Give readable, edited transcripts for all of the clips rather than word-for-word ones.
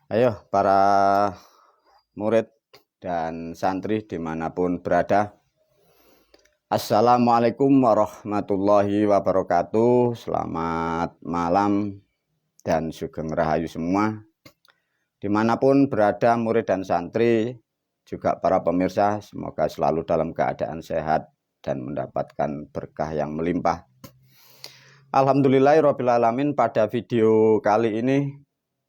Ayo para murid dan santri dimanapun berada, Assalamualaikum warahmatullahi wabarakatuh. Selamat malam dan sugeng rahayu semua. Dimanapun berada murid dan santri, juga para pemirsa, semoga selalu dalam keadaan sehat dan mendapatkan berkah yang melimpah. Alhamdulillahirabbil alamin. Pada video kali ini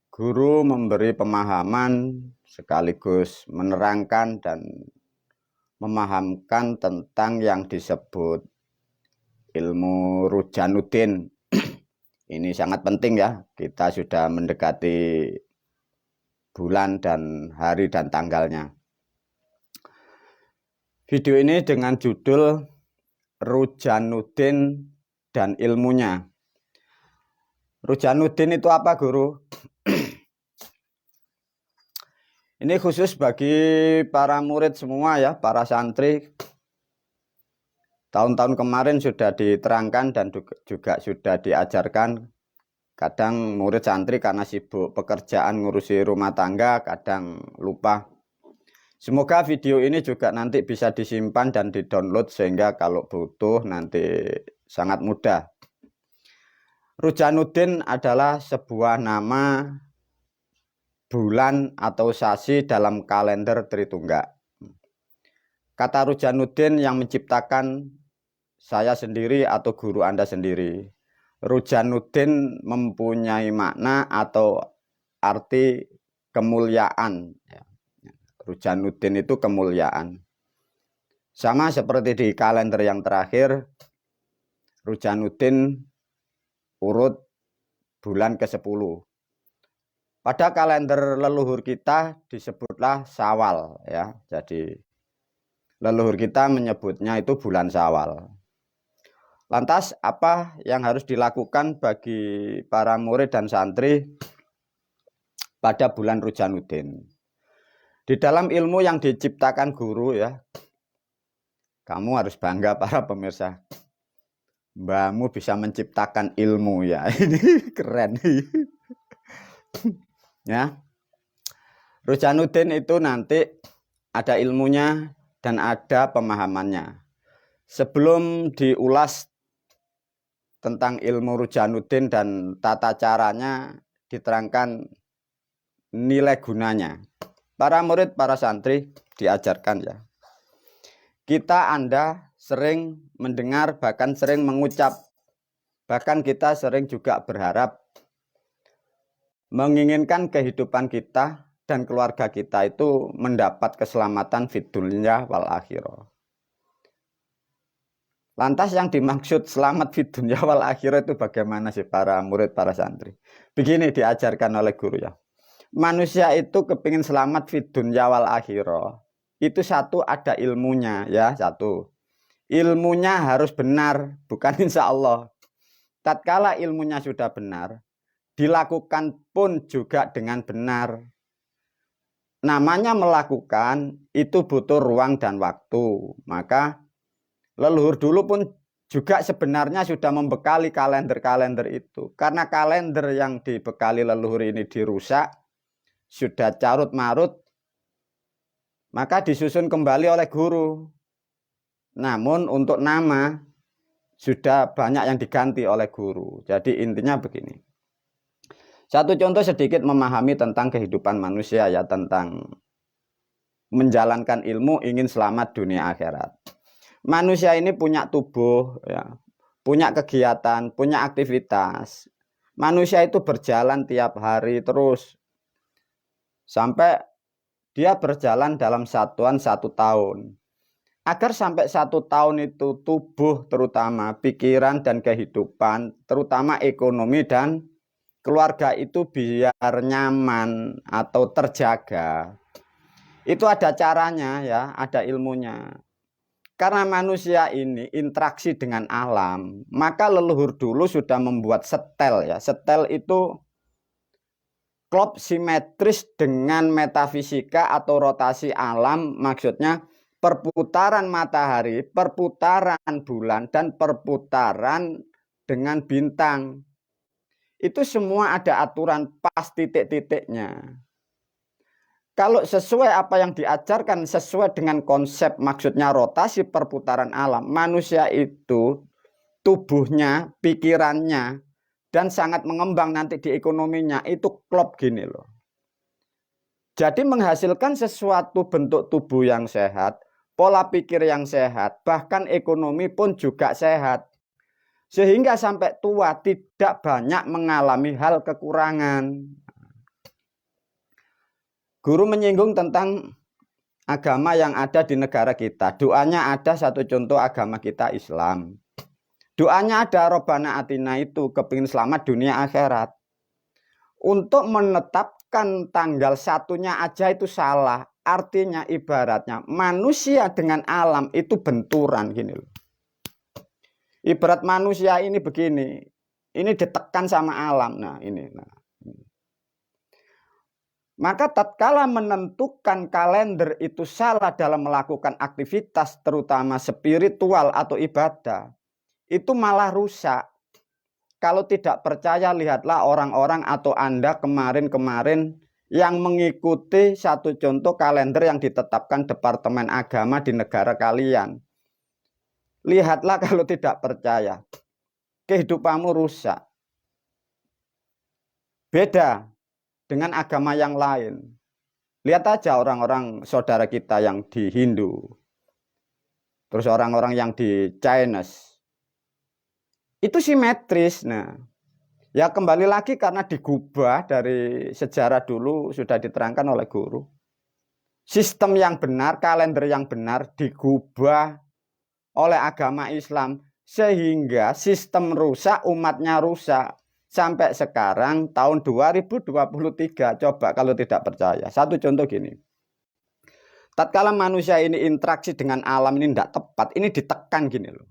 guru memberi pemahaman sekaligus menerangkan dan memahamkan tentang yang disebut ilmu Rujanuddin. Ini sangat penting ya, kita sudah mendekati bulan dan hari dan tanggalnya. Video ini dengan judul Rujanuddin dan ilmunya. Rujanuddin itu apa, Guru? Ini khusus bagi para murid semua ya, para santri. Tahun-tahun kemarin sudah diterangkan dan juga sudah diajarkan. Kadang murid santri karena sibuk pekerjaan ngurusi rumah tangga, kadang lupa. Semoga video ini juga nanti bisa disimpan dan didownload sehingga kalau butuh nanti sangat mudah. Rujanuddin adalah sebuah nama bulan atau sasi dalam kalender Tritungga. Kata Rujanuddin yang menciptakan saya sendiri atau guru Anda sendiri. Rujanuddin mempunyai makna atau arti kemuliaan. Rujanuddin itu kemuliaan. Sama seperti di kalender yang terakhir, Rujanuddin urut bulan ke-10. Pada kalender leluhur kita disebutlah Syawal ya. Jadi leluhur kita menyebutnya itu bulan Syawal. Lantas apa yang harus dilakukan bagi para murid dan santri pada bulan Rujanuddin? Di dalam ilmu yang diciptakan guru ya, kamu harus bangga para pemirsa. Mbahmu bisa menciptakan ilmu ya. Ini keren. Ya. Rujanuddin itu nanti ada ilmunya dan ada pemahamannya. Sebelum diulas tentang ilmu Rujanuddin dan tata caranya, diterangkan nilai gunanya. Para murid, para santri diajarkan ya. Anda sering mendengar, bahkan sering mengucap, bahkan kita sering juga berharap menginginkan kehidupan kita dan keluarga kita itu mendapat keselamatan fid dunya wal akhirah. Lantas yang dimaksud selamat fid dunya wal akhirah itu bagaimana sih para murid, para santri? Begini diajarkan oleh guru ya. Manusia itu kepingin selamat fid dunya wal akhirah. Itu satu ada ilmunya ya, satu. Ilmunya harus benar, bukan insya Allah. Tatkala ilmunya sudah benar, dilakukan pun juga dengan benar. Namanya melakukan itu butuh ruang dan waktu. Maka leluhur dulu pun juga sebenarnya sudah membekali kalender-kalender itu. Karena kalender yang dibekali leluhur ini dirusak, sudah carut marut, maka disusun kembali oleh guru. Namun untuk nama sudah banyak yang diganti oleh guru. Jadi intinya begini. Satu contoh sedikit memahami tentang kehidupan manusia ya, tentang menjalankan ilmu ingin selamat dunia akhirat. Manusia ini punya tubuh ya, punya kegiatan, punya aktivitas. Manusia itu berjalan tiap hari terus sampai dia berjalan dalam satuan 1 tahun. Agar sampai 1 tahun itu tubuh terutama pikiran dan kehidupan, terutama ekonomi dan keluarga itu biar nyaman atau terjaga. Itu ada caranya ya, ada ilmunya. Karena manusia ini interaksi dengan alam, maka leluhur dulu sudah membuat setel ya. Setel itu klop simetris dengan metafisika atau rotasi alam, maksudnya perputaran matahari, perputaran bulan, dan perputaran dengan bintang. Itu semua ada aturan pas titik-titiknya. Kalau sesuai apa yang diajarkan, sesuai dengan konsep maksudnya rotasi perputaran alam, manusia itu tubuhnya, pikirannya, dan sangat mengembang nanti di ekonominya, itu klop gini loh. Jadi menghasilkan sesuatu bentuk tubuh yang sehat, pola pikir yang sehat, bahkan ekonomi pun juga sehat. Sehingga sampai tua tidak banyak mengalami hal kekurangan. Guru menyinggung tentang agama yang ada di negara kita. Doanya ada, satu contoh agama kita Islam. Doanya ada, Robbana Atina, itu kepingin selamat dunia akhirat. Untuk menetapkan tanggal satunya aja itu salah. Artinya ibaratnya manusia dengan alam itu benturan gini loh. Ibarat manusia ini begini. Ini ditekan sama alam. Nah ini. Maka tatkala menentukan kalender itu salah dalam melakukan aktivitas terutama spiritual atau ibadah, itu malah rusak. Kalau tidak percaya, lihatlah orang-orang atau Anda kemarin-kemarin yang mengikuti satu contoh kalender yang ditetapkan Departemen Agama di negara kalian. Lihatlah kalau tidak percaya, kehidupanmu rusak. Beda dengan agama yang lain. Lihat aja orang-orang saudara kita yang di Hindu. Terus orang-orang yang di Chinese. Itu simetris. Nah, ya kembali lagi karena digubah dari sejarah dulu sudah diterangkan oleh guru. Sistem yang benar, kalender yang benar digubah oleh agama Islam. Sehingga sistem rusak, umatnya rusak. Sampai sekarang tahun 2023, coba kalau tidak percaya. Satu contoh gini. Tatkala manusia ini interaksi dengan alam ini tidak tepat, ini ditekan gini loh.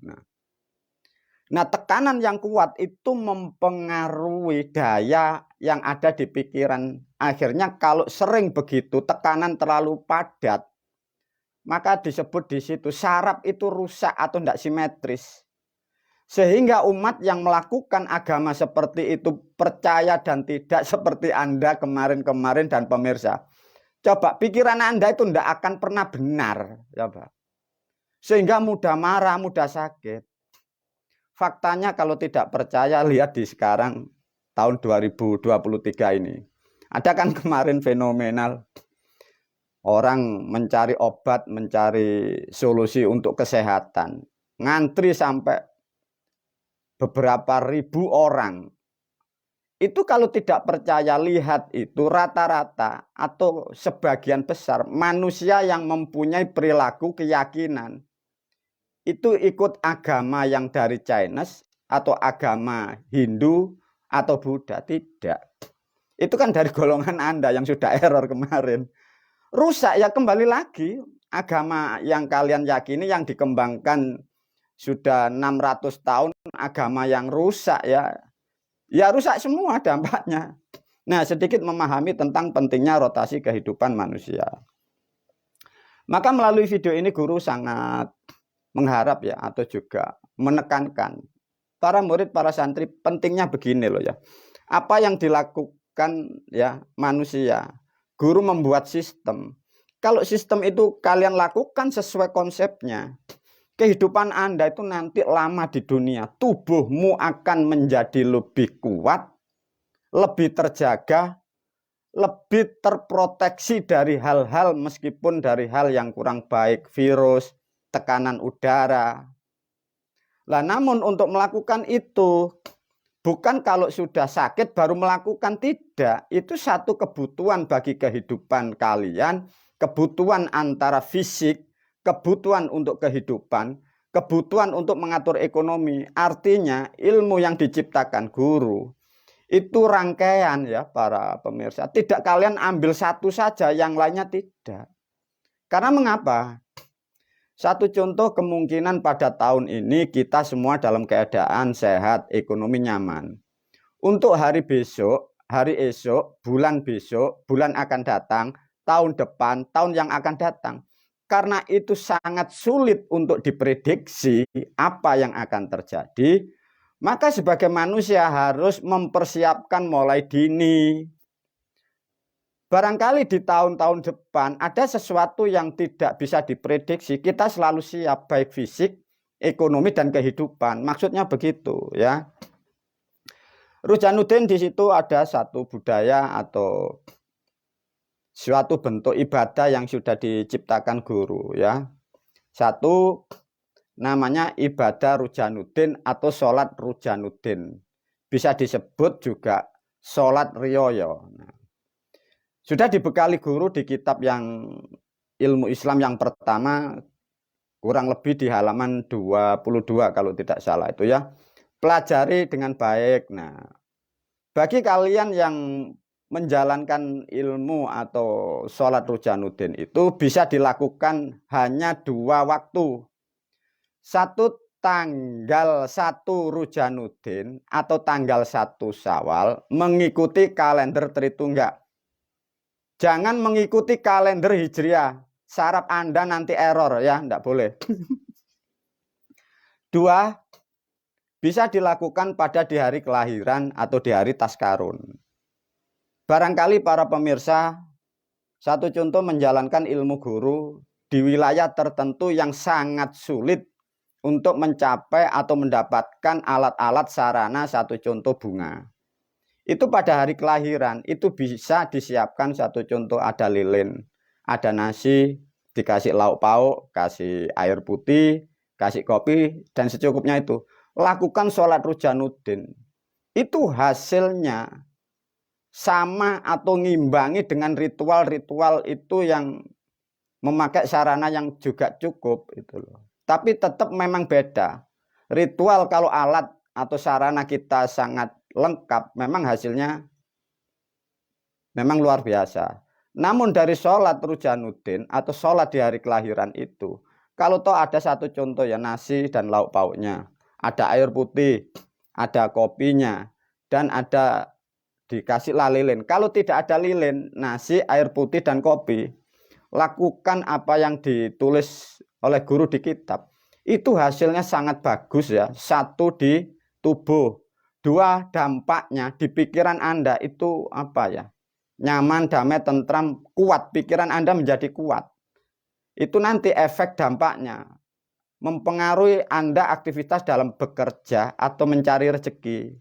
Nah, tekanan yang kuat itu mempengaruhi daya yang ada di pikiran. Akhirnya kalau sering begitu, tekanan terlalu padat, maka disebut di situ saraf itu rusak atau tidak simetris. Sehingga umat yang melakukan agama seperti itu percaya dan tidak seperti Anda kemarin-kemarin dan pemirsa. Coba pikiran Anda itu tidak akan pernah benar. Coba. Sehingga mudah marah, mudah sakit. Faktanya kalau tidak percaya, lihat di sekarang tahun 2023 ini. Ada kan kemarin fenomenal. Orang mencari obat, mencari solusi untuk kesehatan. Ngantri sampai beberapa ribu orang. Itu kalau tidak percaya, lihat itu rata-rata atau sebagian besar manusia yang mempunyai perilaku keyakinan itu ikut agama yang dari Chinese atau agama Hindu atau Buddha. Tidak. Itu kan dari golongan Anda yang sudah error kemarin. Rusak ya, kembali lagi agama yang kalian yakini yang dikembangkan sudah 600 tahun, agama yang rusak ya. Ya rusak semua dampaknya. Nah, sedikit memahami tentang pentingnya rotasi kehidupan manusia. Maka melalui video ini guru sangat mengharap ya, atau juga menekankan para murid, para santri, pentingnya begini loh ya. Apa yang dilakukan ya manusia, guru membuat sistem. Kalau sistem itu kalian lakukan sesuai konsepnya, kehidupan Anda itu nanti lama di dunia. Tubuhmu akan menjadi lebih kuat, lebih terjaga, lebih terproteksi dari hal-hal meskipun dari hal yang kurang baik, virus, tekanan udara. Lah namun untuk melakukan itu, bukan kalau sudah sakit baru melakukan, tidak. Itu satu kebutuhan bagi kehidupan kalian, kebutuhan antara fisik, kebutuhan untuk kehidupan, kebutuhan untuk mengatur ekonomi. Artinya ilmu yang diciptakan guru itu rangkaian ya para pemirsa. Tidak kalian ambil satu saja, yang lainnya tidak. Karena mengapa? Satu contoh, kemungkinan pada tahun ini kita semua dalam keadaan sehat, ekonomi nyaman. Untuk hari besok, hari esok, bulan besok, bulan akan datang, tahun depan, tahun yang akan datang. Karena itu sangat sulit untuk diprediksi apa yang akan terjadi, maka sebagai manusia harus mempersiapkan mulai dini. Barangkali di tahun-tahun depan ada sesuatu yang tidak bisa diprediksi, kita selalu siap baik fisik, ekonomi dan kehidupan. Maksudnya begitu ya. Rujanuddin di situ ada satu budaya atau suatu bentuk ibadah yang sudah diciptakan guru ya. Satu namanya ibadah Rujanuddin atau sholat Rujanuddin. Bisa disebut juga sholat riyoyo. Nah, sudah dibekali guru di kitab yang ilmu Islam yang pertama, kurang lebih di halaman 22 kalau tidak salah itu ya. Pelajari dengan baik. Nah, bagi kalian yang menjalankan ilmu atau sholat Rujanuddin itu bisa dilakukan hanya 2 waktu. Satu tanggal 1 Rujanuddin atau tanggal 1 Syawal mengikuti kalender Tritunggal. Jangan mengikuti kalender Hijriah. Saraf Anda nanti error ya, enggak boleh. 2, bisa dilakukan pada di hari kelahiran atau di hari Taskarun. Barangkali para pemirsa, satu contoh menjalankan ilmu guru di wilayah tertentu yang sangat sulit untuk mencapai atau mendapatkan alat-alat sarana, satu contoh bunga. Itu pada hari kelahiran, itu bisa disiapkan satu contoh ada lilin, ada nasi, dikasih lauk pauk, kasih air putih, kasih kopi, dan secukupnya itu. Lakukan sholat Rujanuddin. Itu hasilnya sama atau ngimbangi dengan ritual-ritual itu yang memakai sarana yang juga cukup. Itu loh. Tapi tetap memang beda. Ritual kalau alat atau sarana kita sangat lengkap, memang hasilnya memang luar biasa. Namun dari sholat Rujanuddin atau sholat di hari kelahiran itu, kalau toh ada satu contoh ya nasi dan lauk pauknya, ada air putih, ada kopinya, dan ada dikasih lilin. Kalau tidak ada lilin, nasi, air putih, dan kopi, lakukan apa yang ditulis oleh guru di kitab. Itu hasilnya sangat bagus ya. Satu di tubuh. 2 dampaknya di pikiran Anda itu apa ya? Nyaman, damai, tentram, kuat. Pikiran Anda menjadi kuat. Itu nanti efek dampaknya mempengaruhi Anda aktivitas dalam bekerja atau mencari rezeki.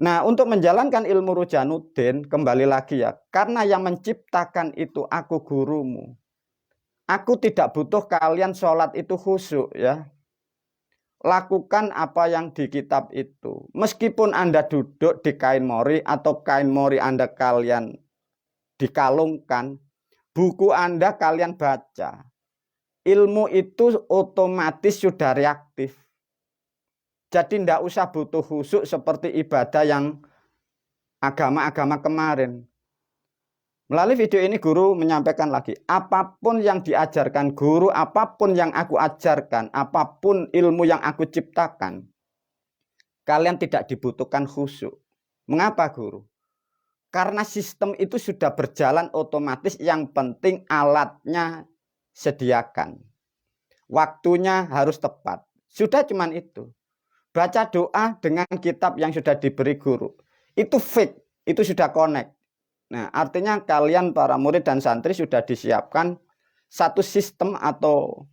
Nah, untuk menjalankan ilmu Rujanuddin, kembali lagi ya, karena yang menciptakan itu aku gurumu. Aku tidak butuh kalian sholat itu khusyuk ya. Lakukan apa yang di kitab itu. Meskipun Anda duduk di kain mori atau kain mori Anda kalian dikalungkan, buku Anda kalian baca. Ilmu itu otomatis sudah reaktif. Jadi tidak usah butuh khusyuk seperti ibadah yang agama-agama kemarin. Melalui video ini guru menyampaikan lagi, apapun yang diajarkan guru, apapun yang aku ajarkan, apapun ilmu yang aku ciptakan, kalian tidak dibutuhkan khusyuk. Mengapa guru? Karena sistem itu sudah berjalan otomatis, yang penting alatnya sediakan. Waktunya harus tepat. Sudah cuman itu. Baca doa dengan kitab yang sudah diberi guru. Itu fix, itu sudah connect. Nah, artinya kalian para murid dan santri sudah disiapkan satu sistem atau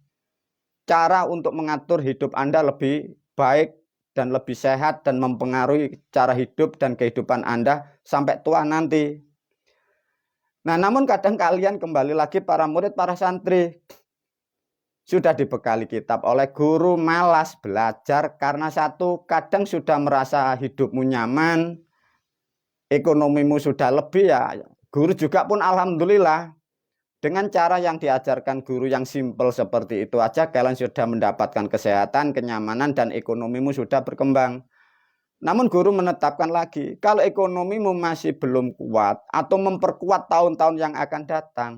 cara untuk mengatur hidup Anda lebih baik dan lebih sehat dan mempengaruhi cara hidup dan kehidupan Anda sampai tua nanti. Nah, namun kadang kalian kembali lagi para murid, para santri sudah dibekali kitab oleh guru, malas belajar karena satu, kadang sudah merasa hidupmu nyaman, ekonomimu sudah lebih ya. Guru juga pun alhamdulillah dengan cara yang diajarkan guru yang simpel seperti itu aja kalian sudah mendapatkan kesehatan, kenyamanan, dan ekonomimu sudah berkembang. Namun guru menetapkan lagi, kalau ekonomimu masih belum kuat atau memperkuat tahun-tahun yang akan datang,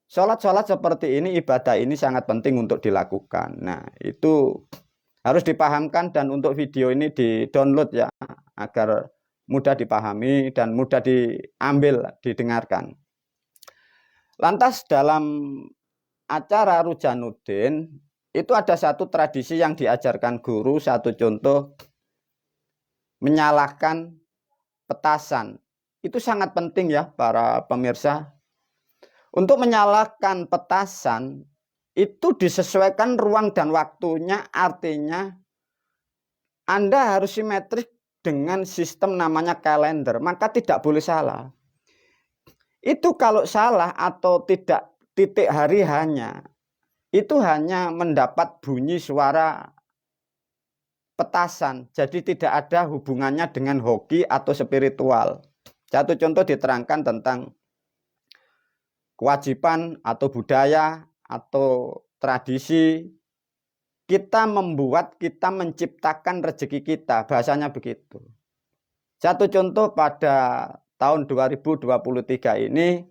sholat-sholat seperti ini, ibadah ini sangat penting untuk dilakukan. Nah, itu harus dipahamkan, dan untuk video ini di-download ya, agar mudah dipahami dan mudah diambil, didengarkan. Lantas dalam acara Rujanuddin, itu ada satu tradisi yang diajarkan guru, satu contoh, menyalakan petasan itu sangat penting ya para pemirsa. Untuk menyalakan petasan itu disesuaikan ruang dan waktunya, artinya Anda harus simetris dengan sistem namanya kalender, maka tidak boleh salah. Itu kalau salah atau tidak titik hari itu hanya mendapat bunyi suara petasan, jadi tidak ada hubungannya dengan hoki atau spiritual. Satu contoh diterangkan tentang kewajiban atau budaya atau tradisi, kita membuat, kita menciptakan rezeki kita, bahasanya begitu. Satu contoh pada tahun 2023 ini,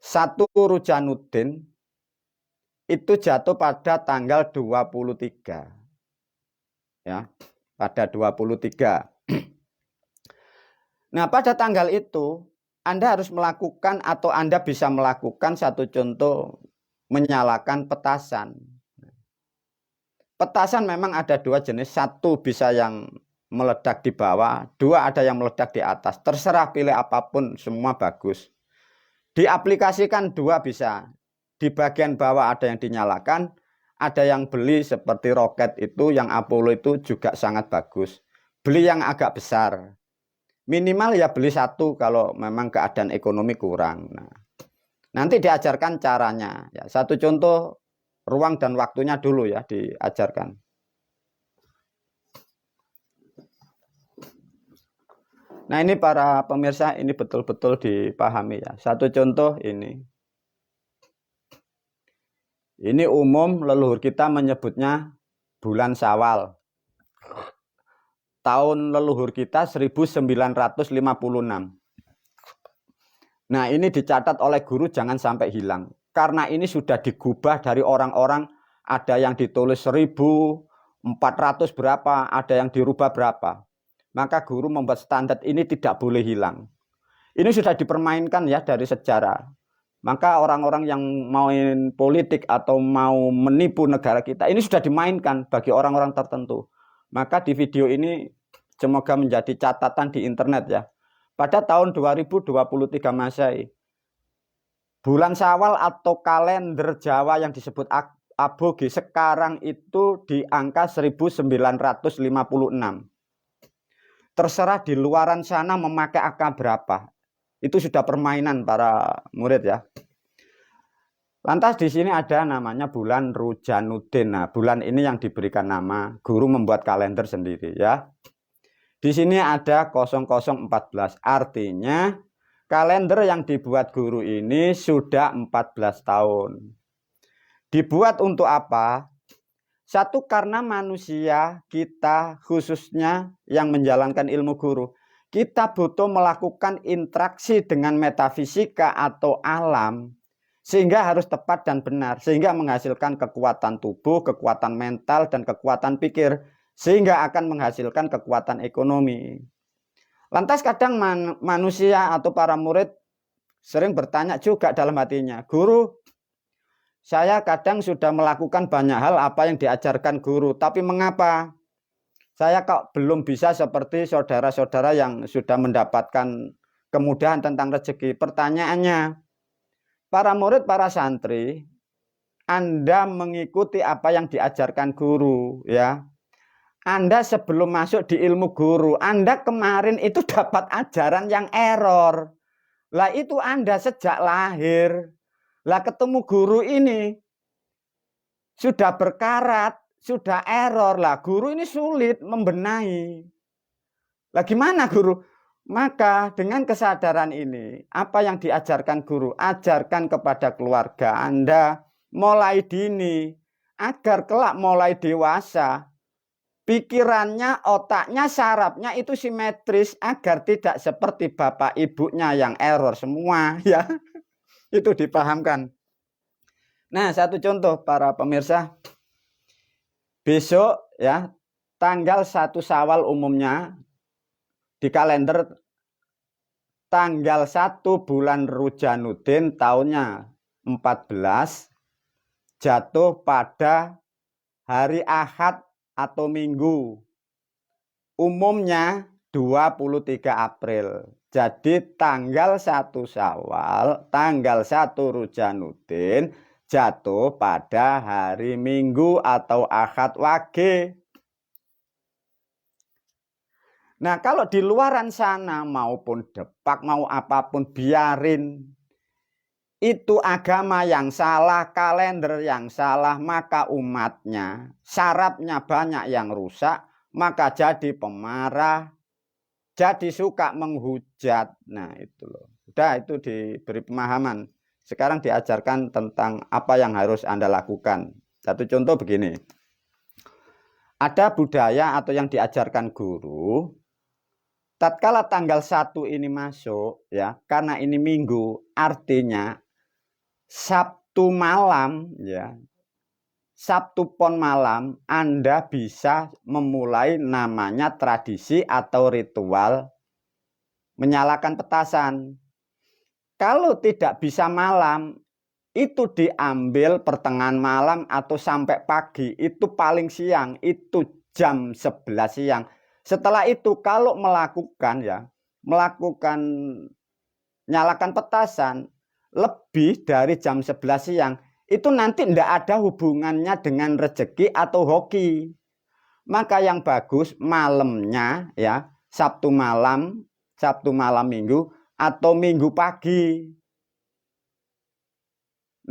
satu Rujanuddin itu jatuh pada tanggal 23. Ya, pada 23. Nah, pada tanggal itu Anda harus melakukan atau Anda bisa melakukan satu contoh menyalakan petasan. Petasan memang ada dua jenis, satu bisa yang meledak di bawah, dua ada yang meledak di atas. Terserah pilih apapun, semua bagus. Diaplikasikan dua bisa. Di bagian bawah ada yang dinyalakan, ada yang beli seperti roket itu, yang Apollo itu juga sangat bagus. Beli yang agak besar. Minimal ya beli satu kalau memang keadaan ekonomi kurang. Nah, nanti diajarkan caranya. Ya, satu contoh ruang dan waktunya dulu ya diajarkan. Nah, ini para pemirsa, ini betul-betul dipahami ya. Satu contoh ini. Ini umum leluhur kita menyebutnya bulan Syawal. Tahun leluhur kita 1956. Nah, ini dicatat oleh guru jangan sampai hilang. Karena ini sudah digubah dari orang-orang, ada yang ditulis 1400 berapa, ada yang dirubah berapa. Maka guru membuat standar ini tidak boleh hilang. Ini sudah dipermainkan ya dari sejarah. Maka orang-orang yang main politik atau mau menipu negara kita, ini sudah dimainkan bagi orang-orang tertentu. Maka di video ini semoga menjadi catatan di internet ya. Pada tahun 2023 Masehi, bulan Syawal atau kalender Jawa yang disebut Aboge sekarang itu di angka 1956. Terserah di luaran sana memakai angka berapa. Itu sudah permainan para murid ya. Lantas di sini ada namanya bulan Rujanuddin. Nah, bulan ini yang diberikan nama, guru membuat kalender sendiri ya. Di sini ada 0014, artinya kalender yang dibuat guru ini sudah 14 tahun. Dibuat untuk apa? Satu, karena manusia kita khususnya yang menjalankan ilmu guru, kita butuh melakukan interaksi dengan metafisika atau alam, sehingga harus tepat dan benar, sehingga menghasilkan kekuatan tubuh, kekuatan mental, dan kekuatan pikir, sehingga akan menghasilkan kekuatan ekonomi. Lantas kadang manusia atau para murid sering bertanya juga dalam hatinya, guru, saya kadang sudah melakukan banyak hal apa yang diajarkan guru, tapi mengapa saya kok belum bisa seperti saudara-saudara yang sudah mendapatkan kemudahan tentang rezeki? Pertanyaannya, para murid, para santri, Anda mengikuti apa yang diajarkan guru ya. Anda sebelum masuk di ilmu guru, Anda kemarin itu dapat ajaran yang error. Lah itu Anda sejak lahir. Lah ketemu guru ini sudah berkarat, sudah error. Lah guru ini sulit membenahi. Lah gimana guru? Maka dengan kesadaran ini, apa yang diajarkan guru? Ajarkan kepada keluarga Anda mulai dini, agar kelak mulai dewasa, pikirannya, otaknya, sarafnya itu simetris, agar tidak seperti bapak ibunya yang error semua ya. Itu dipahamkan. Nah, satu contoh para pemirsa. Besok ya, tanggal 1 Syawal umumnya di kalender tanggal 1 bulan Rujanuddin tahunnya 14 jatuh pada hari Ahad atau Minggu. Umumnya 23 April. Jadi tanggal 1 Syawal, tanggal 1 Rujanuddin jatuh pada hari Minggu atau Ahad Wage. Nah, kalau di luaran sana maupun Depak mau apapun biarin. Itu agama yang salah, kalender yang salah, maka umatnya syarabnya banyak yang rusak, maka jadi pemarah, jadi suka menghujat. Nah, itu loh. Udah itu diberi pemahaman. Sekarang diajarkan tentang apa yang harus Anda lakukan. Satu contoh begini. Ada budaya atau yang diajarkan guru, tatkala tanggal 1 ini masuk, ya, karena ini minggu, artinya Sabtu malam, ya, Sabtu pon malam, Anda bisa memulai namanya tradisi atau ritual menyalakan petasan. Kalau tidak bisa malam, itu diambil pertengahan malam atau sampai pagi, itu paling siang, itu jam 11 siang. Setelah itu kalau melakukan nyalakan petasan lebih dari jam 11 siang, itu nanti tidak ada hubungannya dengan rezeki atau hoki. Maka yang bagus malamnya, ya, Sabtu malam Minggu atau Minggu pagi.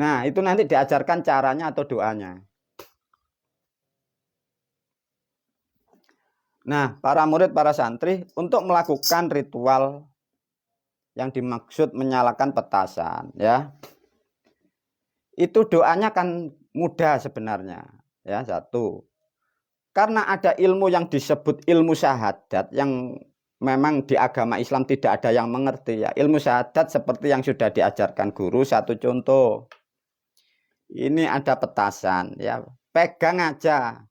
Nah, itu nanti diajarkan caranya atau doanya. Nah, para murid, para santri untuk melakukan ritual yang dimaksud menyalakan petasan, ya. Itu doanya kan mudah sebenarnya, ya. Satu, karena ada ilmu yang disebut ilmu syahadat yang memang di agama Islam tidak ada yang mengerti, ya. Ilmu syahadat seperti yang sudah diajarkan guru. Satu contoh, ini ada petasan, ya. Pegang aja.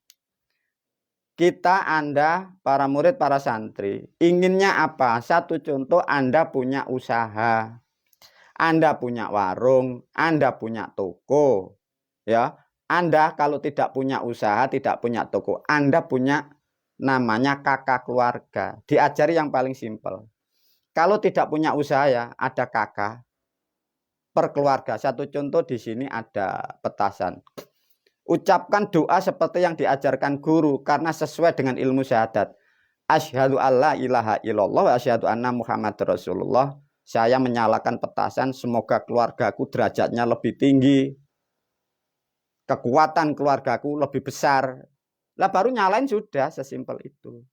Kita, Anda, para murid, para santri, inginnya apa? Satu contoh, Anda punya usaha, Anda punya warung, Anda punya toko, ya. Anda kalau tidak punya usaha, tidak punya toko, Anda punya namanya kakak keluarga. Diajari yang paling simpel. Kalau tidak punya usaha, ya, ada kakak per keluarga. Satu contoh di sini ada petasan. Ucapkan doa seperti yang diajarkan guru karena sesuai dengan ilmu syahadat. Asyhadu alla ilaha illallah wa asyhadu anna Muhammad Rasulullah. Saya menyalakan petasan, semoga keluargaku derajatnya lebih tinggi, kekuatan keluargaku lebih besar. Lah baru nyalain, sudah, sesimpel itu.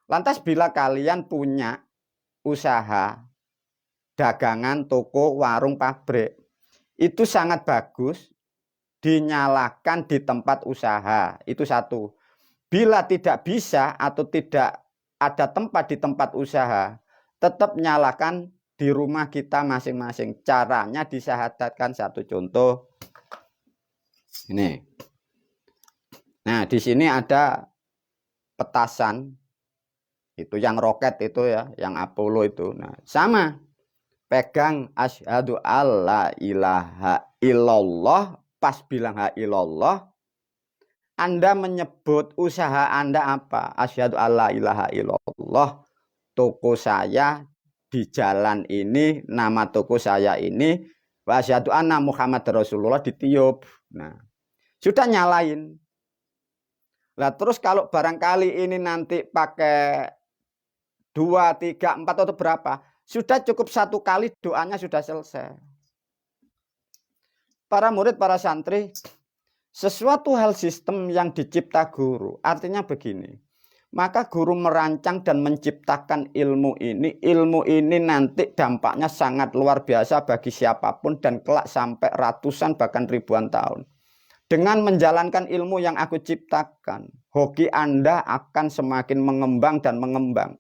Lantas bila kalian punya usaha, dagangan, toko, warung, pabrik, itu sangat bagus dinyalakan di tempat usaha. Itu satu. Bila tidak bisa atau tidak ada tempat di tempat usaha, tetap nyalakan di rumah kita masing-masing. Caranya disyahadatkan. Satu contoh ini. Nah, di sini ada petasan. Itu yang roket itu, ya, yang Apollo itu. Nah, sama. Pegang asyhadu alla ilaha illallah. Pas bilang ha ilallah, Anda menyebut usaha Anda apa? Asyhadu alla ilaha illallah. Toko saya di jalan ini, nama toko saya ini, wa asyhadu anna Muhammad Rasulullah, ditiup. Nah, sudah nyalain. Nah, terus kalau barangkali ini nanti pakai 2, 3, 4 atau berapa, sudah cukup satu kali doanya sudah selesai. Para murid, para santri, sesuatu hal sistem yang dicipta guru, artinya begini. Maka guru merancang dan menciptakan ilmu ini nanti dampaknya sangat luar biasa bagi siapapun dan kelak sampai ratusan bahkan ribuan tahun. Dengan menjalankan ilmu yang aku ciptakan, hoki Anda akan semakin mengembang dan mengembang.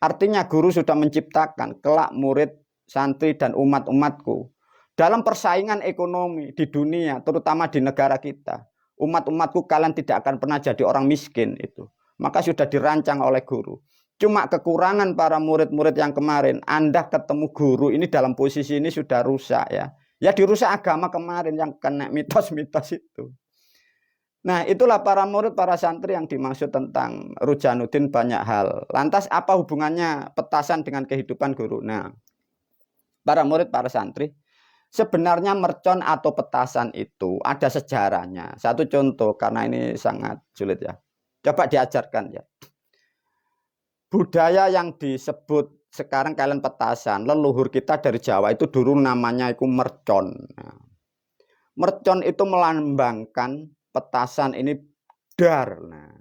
Artinya guru sudah menciptakan kelak murid, santri dan umat-umatku dalam persaingan ekonomi di dunia, terutama di negara kita. Umat-umatku kalian tidak akan pernah jadi orang miskin itu. Maka sudah dirancang oleh guru. Cuma kekurangan para murid-murid yang kemarin, Anda ketemu guru ini dalam posisi ini sudah rusak, ya. Ya dirusak agama kemarin yang kena mitos-mitos itu. Nah, itulah para murid, para santri yang dimaksud tentang Rujanuddin banyak hal. Lantas apa hubungannya petasan dengan kehidupan guru? Nah, para murid, para santri, sebenarnya mercon atau petasan itu ada sejarahnya. Satu contoh, karena ini sangat sulit ya. Coba diajarkan ya. Budaya yang disebut sekarang kalian petasan, leluhur kita dari Jawa itu dulu namanya itu mercon. Nah, mercon itu melambangkan petasan ini dar. Nah,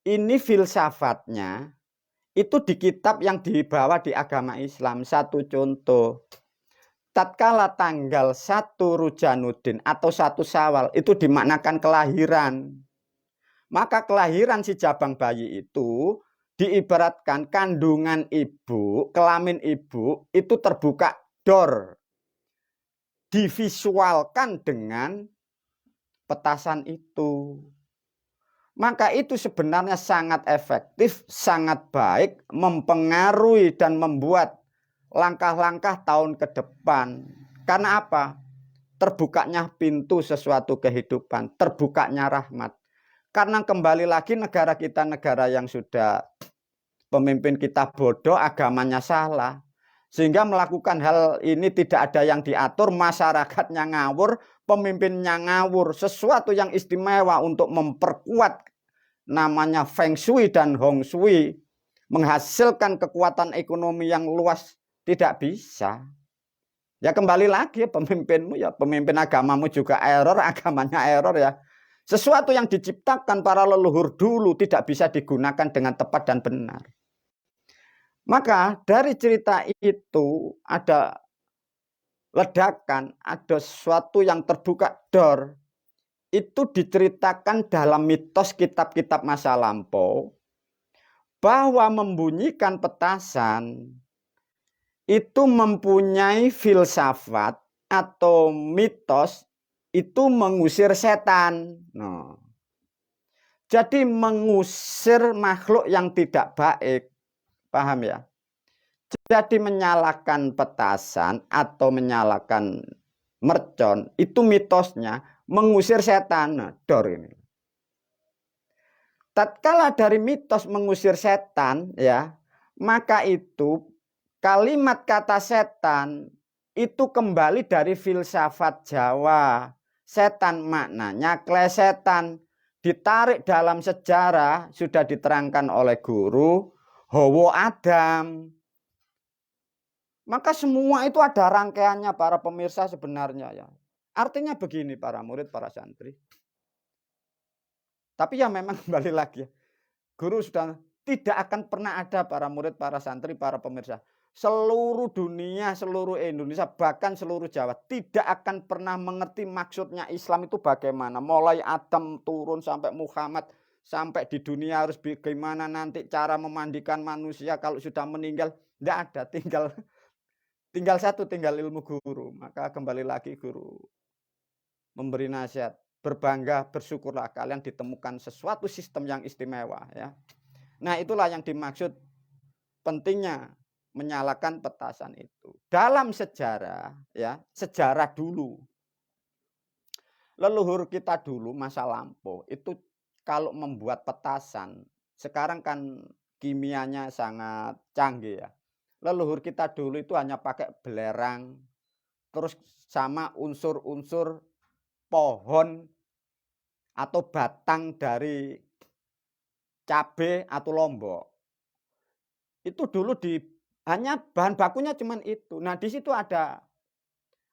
ini filsafatnya itu di kitab yang dibawa di agama Islam. Satu contoh, tatkala tanggal 1 Rujanuddin atau 1 Syawal itu dimaknakan kelahiran. Maka kelahiran si jabang bayi itu diibaratkan kandungan ibu, kelamin ibu itu terbuka dor. Divisualkan dengan petasan itu. Maka itu sebenarnya sangat efektif, sangat baik, mempengaruhi dan membuat langkah-langkah tahun ke depan. Karena apa? Terbukanya pintu sesuatu kehidupan, terbukanya rahmat. Karena kembali lagi negara kita negara yang sudah pemimpin kita bodoh, agamanya salah. Sehingga melakukan hal ini tidak ada yang diatur, masyarakatnya ngawur, pemimpinnya ngawur. Sesuatu yang istimewa untuk memperkuat namanya Feng Shui dan Hong Shui, menghasilkan kekuatan ekonomi yang luas, tidak bisa. Ya kembali lagi pemimpinmu ya, pemimpin agamamu juga error, agamanya error ya. Sesuatu yang diciptakan para leluhur dulu tidak bisa digunakan dengan tepat dan benar. Maka dari cerita itu ada ledakan, ada sesuatu yang terbuka dor. Itu diceritakan dalam mitos kitab-kitab masa lampau bahwa membunyikan petasan itu mempunyai filsafat atau mitos itu mengusir setan. Nah, jadi mengusir makhluk yang tidak baik. Paham ya? Jadi menyalakan petasan atau menyalakan mercon itu mitosnya mengusir setan. Nah, dor ini. Tatkala dari mitos mengusir setan ya, maka itu kalimat kata setan itu kembali dari filsafat Jawa. Setan maknanya klesetan. Ditarik dalam sejarah sudah diterangkan oleh guru Hawa Adam. Maka semua itu ada rangkaiannya para pemirsa sebenarnya ya. Artinya begini para murid, para santri. Tapi ya memang kembali lagi ya. Guru sudah tidak akan pernah ada para murid, para santri, para pemirsa. Seluruh dunia, seluruh Indonesia, bahkan seluruh Jawa tidak akan pernah mengerti maksudnya Islam itu bagaimana. Mulai Adam turun sampai Muhammad, sampai di dunia harus bagaimana nanti cara memandikan manusia kalau sudah meninggal. Tidak ada, tinggal satu, tinggal ilmu guru. Maka kembali lagi guru memberi nasihat. Berbangga, bersyukurlah kalian ditemukan sesuatu sistem yang istimewa ya. Nah, itulah yang dimaksud pentingnya menyalakan petasan itu. Dalam sejarah ya, sejarah dulu. Leluhur kita dulu masa lampau itu kalau membuat petasan, sekarang kan kimianya sangat canggih ya. Leluhur kita dulu itu hanya pakai belerang terus sama unsur-unsur pohon atau batang dari cabai atau lombok. Itu dulu hanya bahan bakunya cuman itu. Nah, di situ ada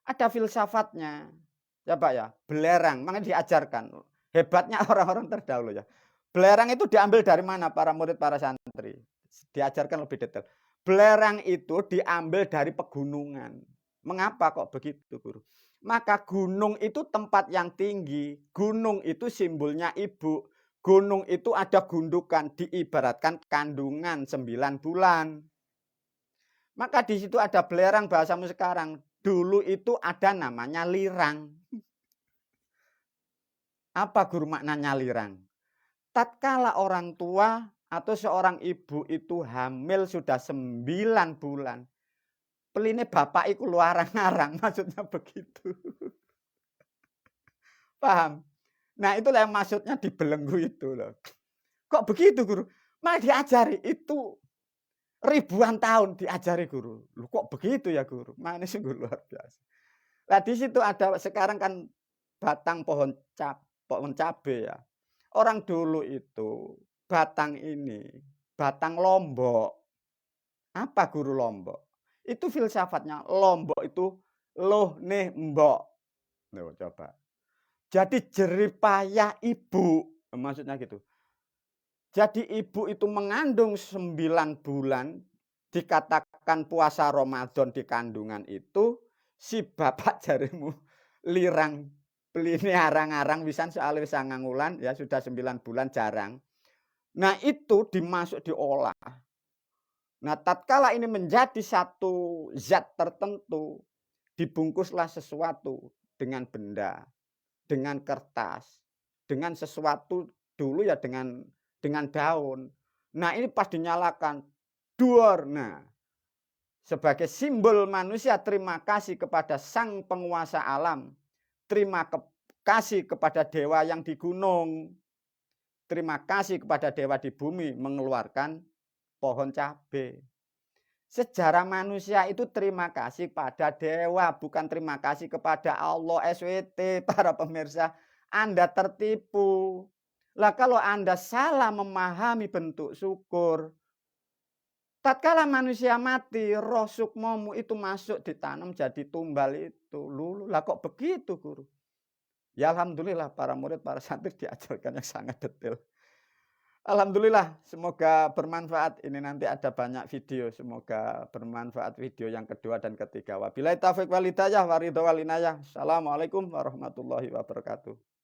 filsafatnya. Ya, Pak ya, belerang, makanya diajarkan. Hebatnya orang-orang terdahulu ya. Belerang itu diambil dari mana para murid, para santri? Diajarkan lebih detail. Belerang itu diambil dari pegunungan. Mengapa kok begitu, Guru? Maka gunung itu tempat yang tinggi. Gunung itu simbolnya ibu. Gunung itu ada gundukan, diibaratkan kandungan 9 bulan. Maka di situ ada belerang bahasamu sekarang. Dulu itu ada namanya lirang. Apa Guru maknanya lirang? Tatkala orang tua atau seorang ibu itu hamil sudah 9 bulan. Peline bapak itu luarang-arang, maksudnya begitu. Paham? Nah, itulah yang maksudnya dibelenggu itu loh. Kok begitu, Guru? Malah diajari, itu ribuan tahun diajari, Guru. Loh kok begitu ya, Guru? Nah, ini sungguh luar biasa. Nah, di situ ada sekarang kan batang pohon cabe ya. Orang dulu itu batang ini, batang lombok. Apa Guru lombok? Itu filsafatnya, lombok itu loh nih mbok. Loh, coba. Jadi jeripayah ibu, maksudnya gitu. Jadi ibu itu mengandung 9 bulan, dikatakan puasa Ramadan di kandungan itu, si bapak jarimu lirang pelini arang-arang wisan soal wis 9 wulan, ya sudah 9 bulan jarang. Nah itu dimasuk diolah. Nah tatkala ini menjadi satu zat tertentu, dibungkuslah sesuatu dengan benda, dengan kertas, dengan sesuatu dulu ya dengan daun. Nah, ini pas dinyalakan duor. Nah, sebagai simbol manusia terima kasih kepada sang penguasa alam. Terima kasih kepada dewa yang di gunung. Terima kasih kepada dewa di bumi mengeluarkan pohon cabai. Sejarah manusia itu terima kasih pada dewa, bukan terima kasih kepada Allah. SWT, para pemirsa, Anda tertipu. Lah kalau Anda salah memahami bentuk syukur, tatkala manusia mati, roh sukmomu itu masuk ditanam jadi tumbal itu. Lulu, lah kok begitu, Guru? Ya alhamdulillah para murid, para santri diajarkan yang sangat detail. Alhamdulillah, semoga bermanfaat. Ini nanti ada banyak video, semoga bermanfaat video yang kedua dan ketiga. Wabillahi taufiq wal hidayah, waridho wal inayah. Assalamualaikum warahmatullahi wabarakatuh.